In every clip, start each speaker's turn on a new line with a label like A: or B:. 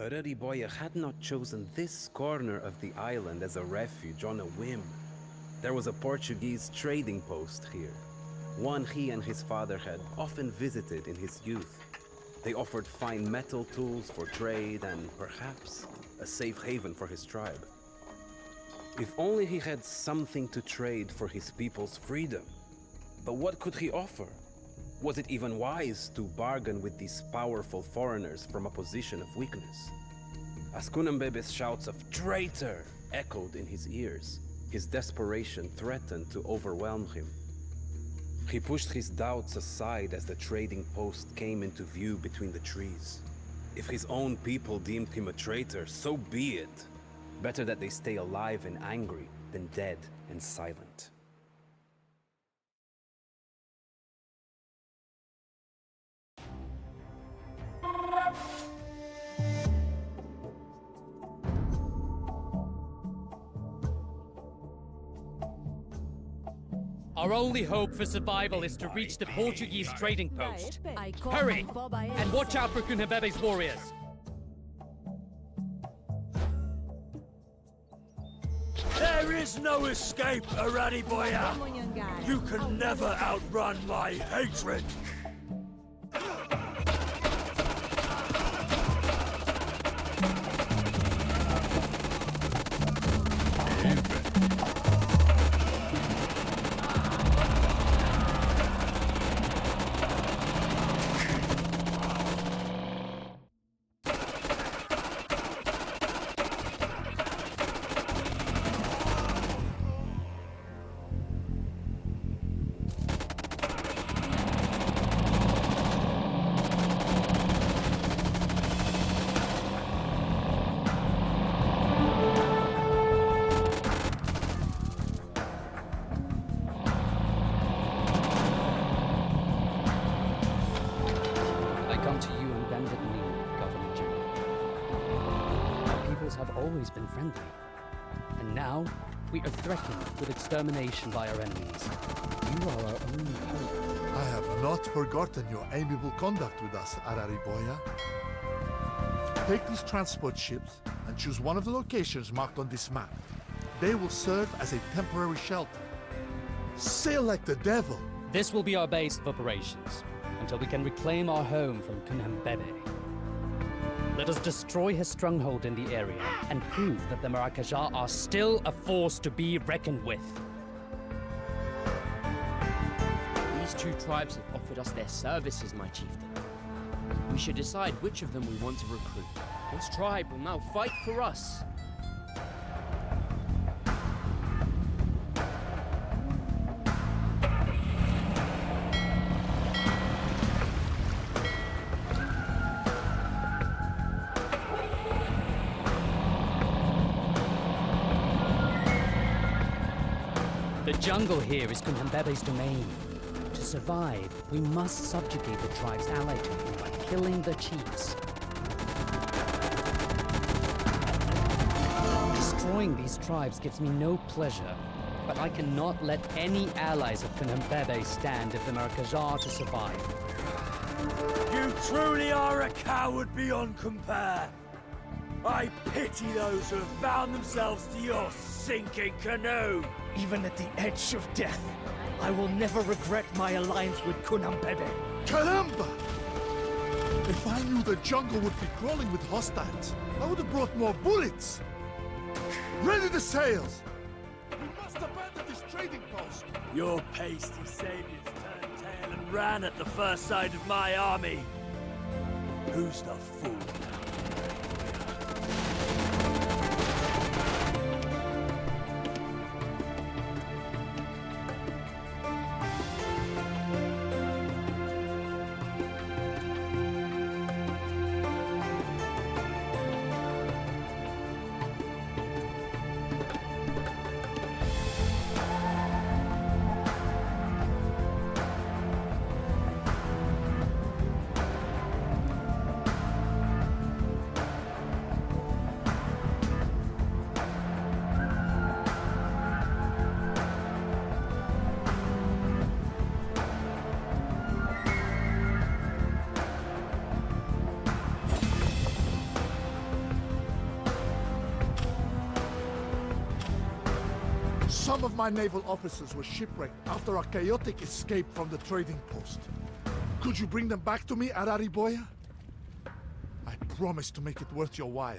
A: Arariboya had not chosen this corner of the island as a refuge on a whim. There was a Portuguese trading post here, one he and his father had often visited in his youth. They offered fine metal tools for trade and, perhaps, a safe haven for his tribe. If only he had something to trade for his people's freedom. But what could he offer? Was it even wise to bargain with these powerful foreigners from a position of weakness? As Kunambebe's shouts of "traitor" echoed in his ears, his desperation threatened to overwhelm him. He pushed his doubts aside as the trading post came into view between the trees. If his own people deemed him a traitor, so be it. Better that they stay alive and angry than dead and silent.
B: Our only hope for survival is to reach the Portuguese trading post. Hurry! And watch out for Kunhambebe's warriors!
C: There is no escape, Arariboya! You can never outrun my hatred!
B: Have always been friendly. And now, we are threatened with extermination by our enemies. You are our only hope.
D: I have not forgotten your amiable conduct with us, Arariboya. Take these transport ships and choose one of the locations marked on this map. They will serve as a temporary shelter. Sail like the devil!
B: This will be our base of operations, until we can reclaim our home from Kunhambebe. Let us destroy his stronghold in the area and prove that the Maracajá are still a force to be reckoned with.
E: These two tribes have offered us their services, my chieftain. We should decide which of them we want to recruit. This tribe will now fight for us.
B: The jungle here is Kunhambebe's domain. To survive, we must subjugate the tribes allied to him by killing the chiefs. Destroying these tribes gives me no pleasure, but I cannot let any allies of Kunhambebe stand if the Maracajá are to survive.
C: You truly are a coward beyond compare! I pity those who have bound themselves to your sinking canoe!
F: Even at the edge of death, I will never regret my alliance with Kunhambebe.
D: Caramba! If I knew the jungle would be crawling with hostiles, I would have brought more bullets! Ready the sails! We must abandon this trading post!
C: Your pasty saviors turned tail and ran at the first sight of my army. Who's the fool now?
D: Some of my naval officers were shipwrecked after a chaotic escape from the trading post. Could you bring them back to me at Ariboya? I promise to make it worth your while.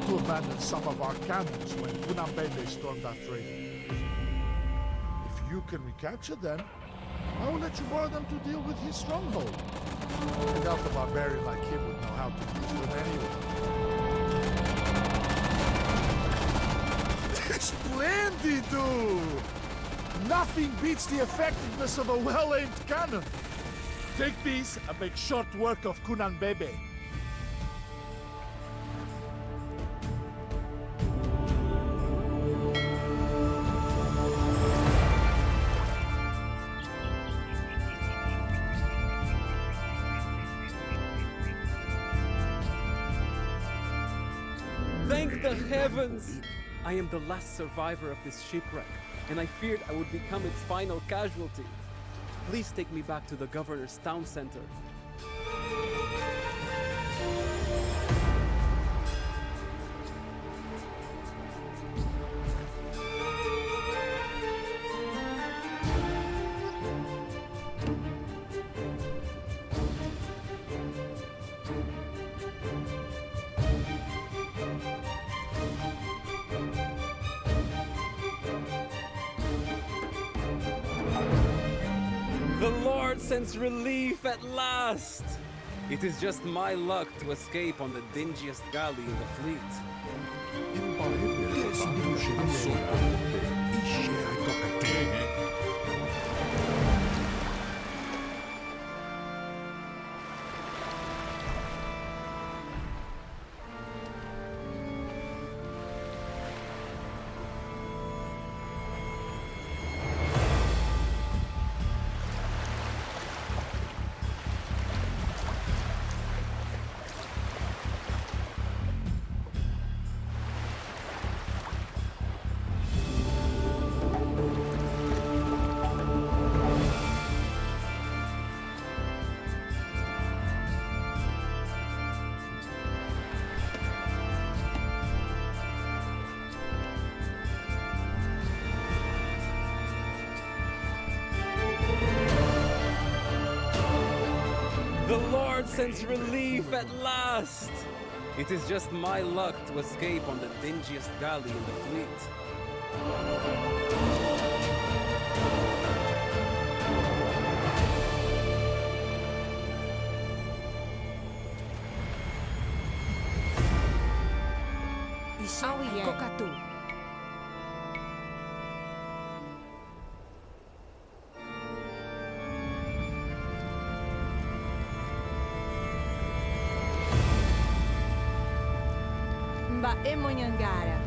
D: To abandon some of our cannons when Kunambele stormed our trade. If you can recapture them, I will let you borrow them to deal with his stronghold. I doubt a barbarian like him would know how to use them anyway. Splendido! Nothing beats the effectiveness of a well-aimed cannon. Take these and make short work of Kunambebe.
A: Thank the heavens! I am the last survivor of this shipwreck, and I feared I would become its final casualty. Please take me back to the governor's town center. The Lord sends relief at last! It is just my luck to escape on the dingiest galley in the fleet. The Lord sends relief at last! It is just my luck to escape on the dingiest galley in the fleet.
G: Isawi Kokatu.
H: Emonyangara.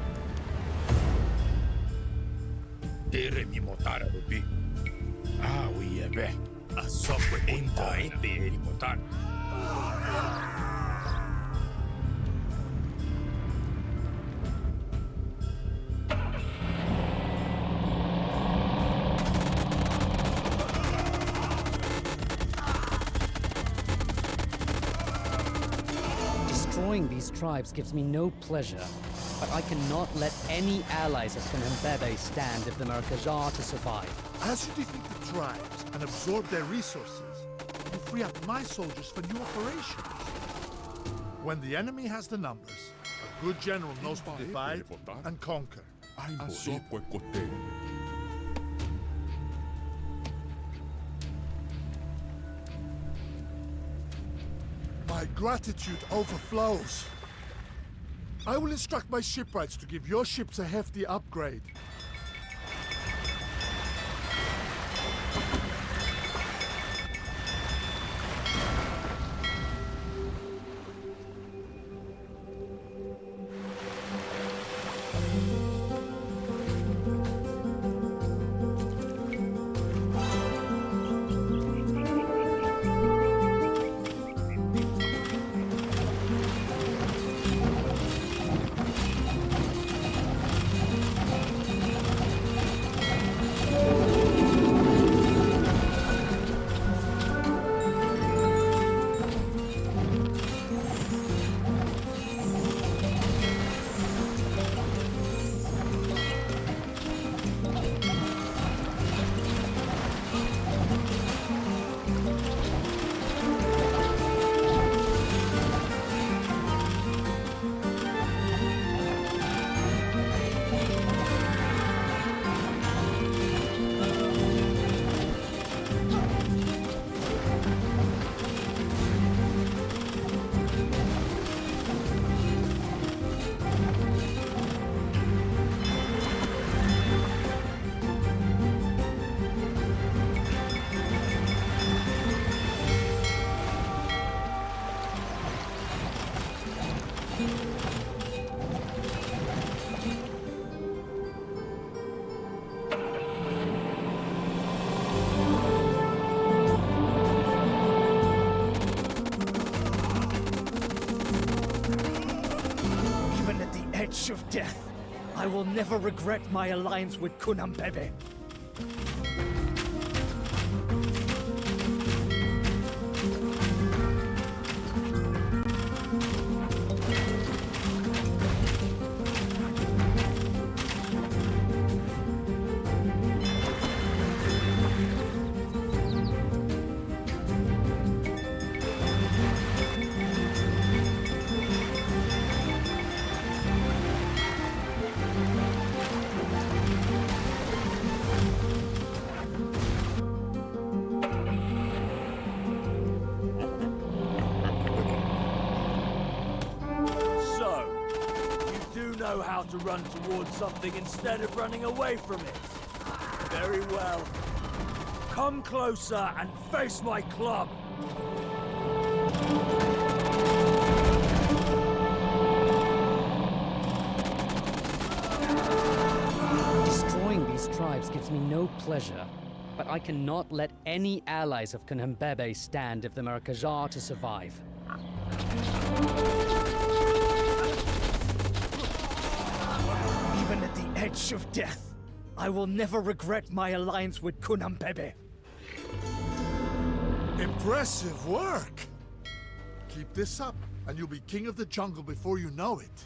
C: Tere mi motara rupi. Ah, we ebe. A software enta ere motar.
B: Destroying these tribes gives me no pleasure. but I cannot let any allies of Kunhembebe stand if the Merkaj are to survive.
D: As you defeat the tribes and absorb their resources, you free up my soldiers for new operations. When the enemy has the numbers, a good general knows to divide and conquer. My gratitude overflows. I will instruct my shipwrights to give your ships a hefty upgrade.
F: Of death, I will never regret my alliance with Kunhembebe.
C: Know how to run towards something instead of running away from it. Very well. Come closer and face my club.
B: Destroying these tribes gives me no pleasure, but I cannot let any allies of Kunhembebe stand if the Merkaj are to survive.
F: Even at the edge of death, I will never regret my alliance with Kunhembebe.
D: Impressive work! Keep this up, and you'll be king of the jungle before you know it.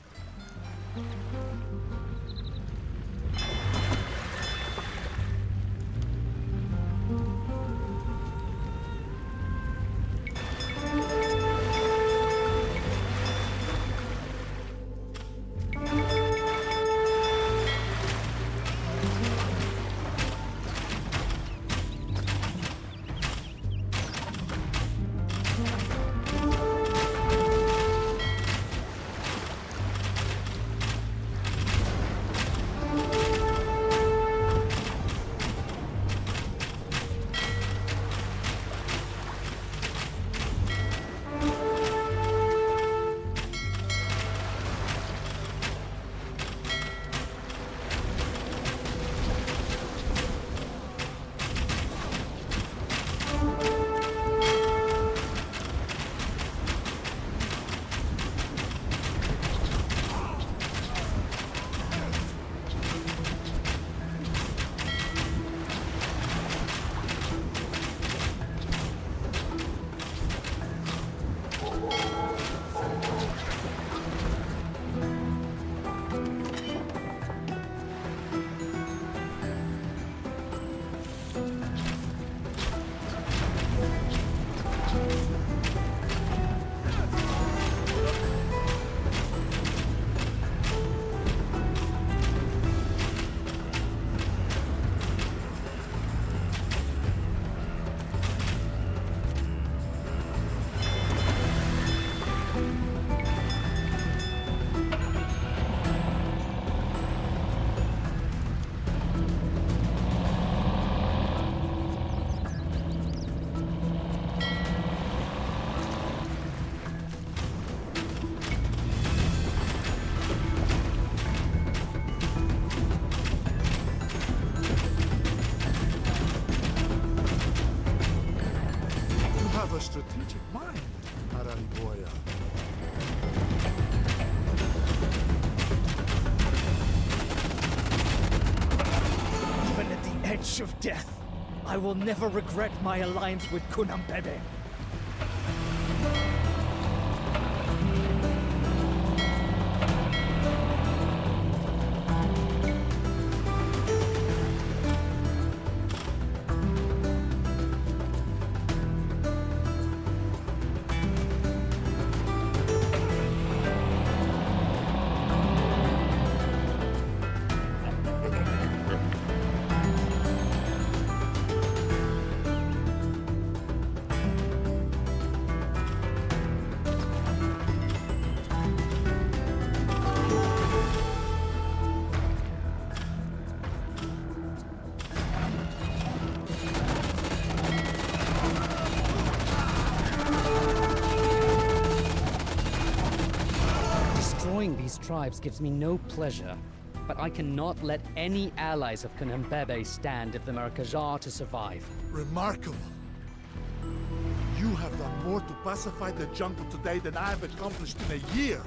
F: touch of death. I will never regret my alliance with Kunambebe.
B: Destroying these tribes gives me no pleasure, but I cannot let any allies of Kunambebe stand if the Marakaja are to survive.
D: Remarkable. You have done more to pacify the jungle today than I have accomplished in a year.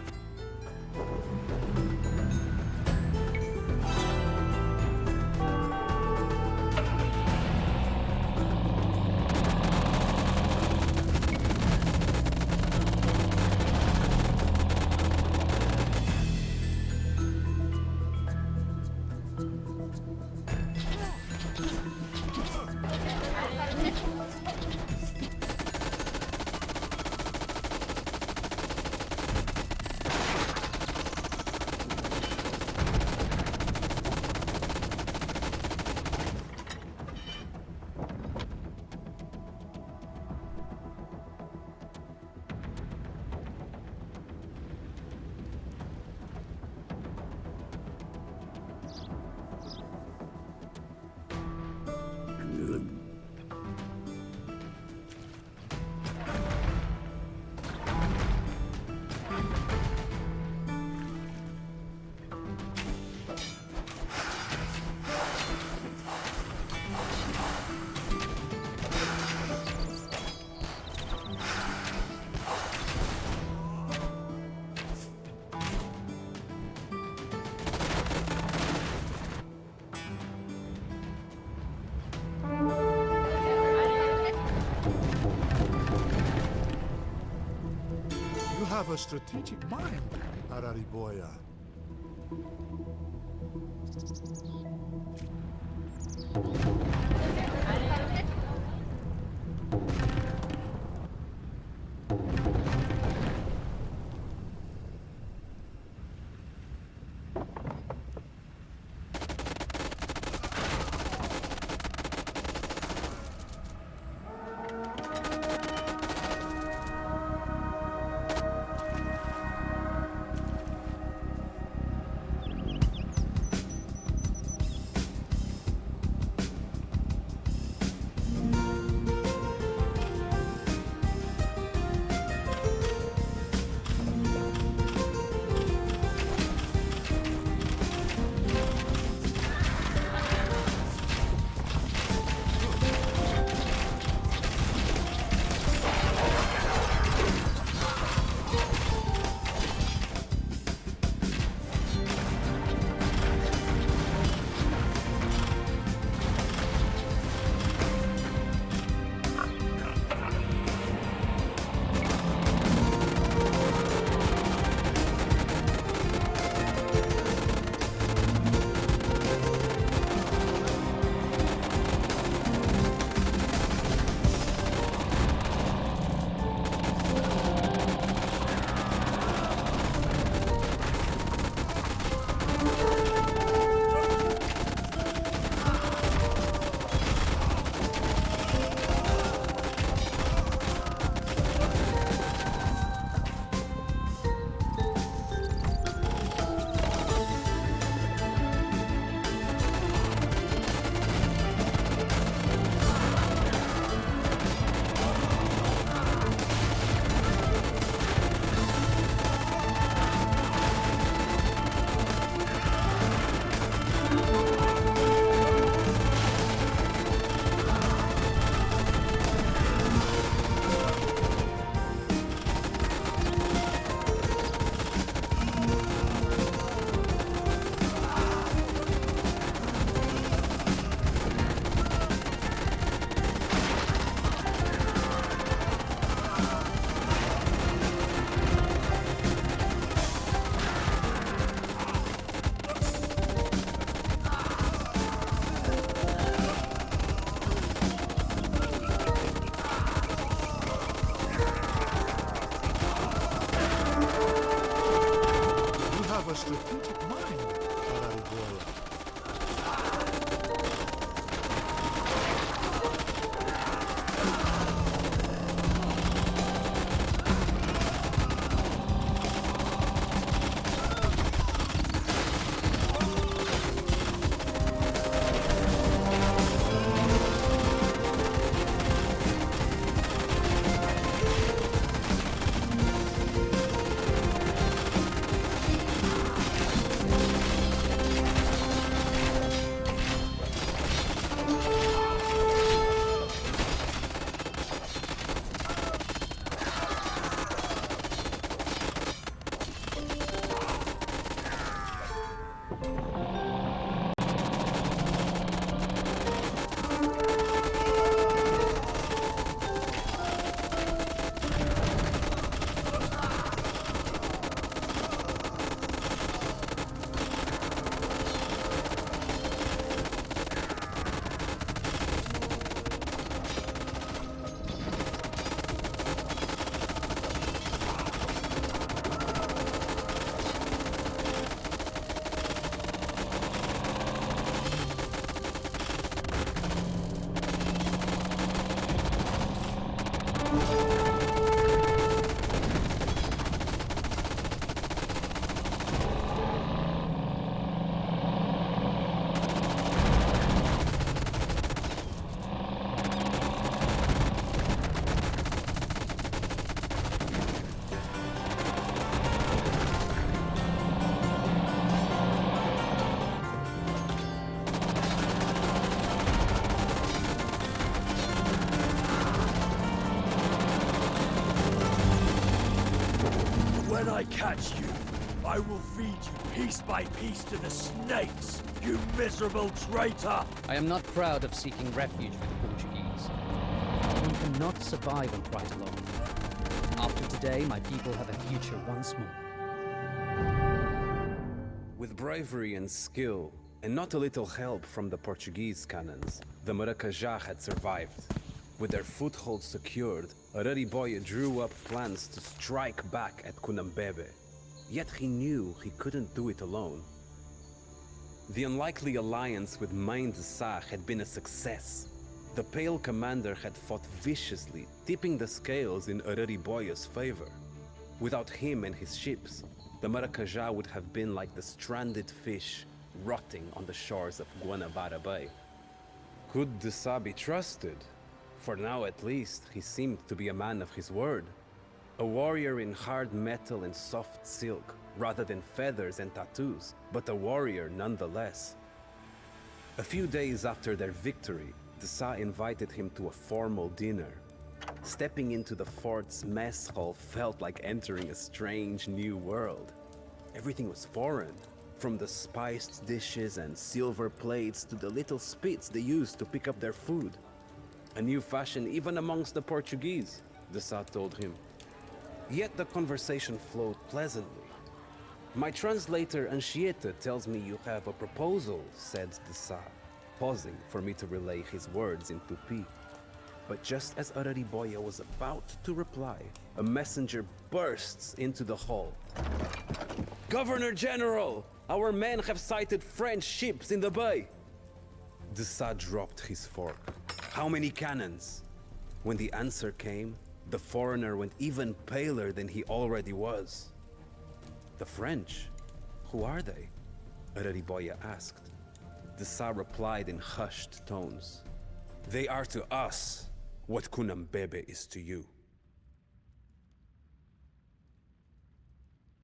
D: You have a strategic mind, Arariboya. strategic mind, Arariboya.
C: When I catch you, I will feed you piece by piece to the snakes, you miserable traitor!
B: I am not proud of seeking refuge with the Portuguese. One cannot survive on pride alone. After today, my people have a future once more.
A: With bravery and skill, and not a little help from the Portuguese cannons, the Maracajá had survived. With their foothold secured, Arariboya drew up plans to strike back at Cunhambebe. Yet he knew he couldn't do it alone. The unlikely alliance with Mãe de Sá had been a success. The Pale Commander had fought viciously, tipping the scales in Arariboya's favor. Without him and his ships, the Maracajá would have been like the stranded fish rotting on the shores of Guanabara Bay. Could de Sá be trusted? For now at least, he seemed to be a man of his word. A warrior in hard metal and soft silk, rather than feathers and tattoos, but a warrior nonetheless. A few days after their victory, de Sá invited him to a formal dinner. Stepping into the fort's mess hall felt like entering a strange new world. Everything was foreign, from the spiced dishes and silver plates to the little spits they used to pick up their food. A new fashion even amongst the Portuguese, de Sá told him. Yet the conversation flowed pleasantly. My translator Anchieta tells me you have a proposal, said de Sá, pausing for me to relay his words in Tupi. But just as Arariboya was about to reply, a messenger bursts into the hall. Governor General! Our men have sighted French ships in the bay! De Sá dropped his fork. How many cannons? When the answer came, the foreigner went even paler than he already was. The French? Who are they? Arariboya asked. De Sá replied in hushed tones. They are to us what Cunhambebe is to you.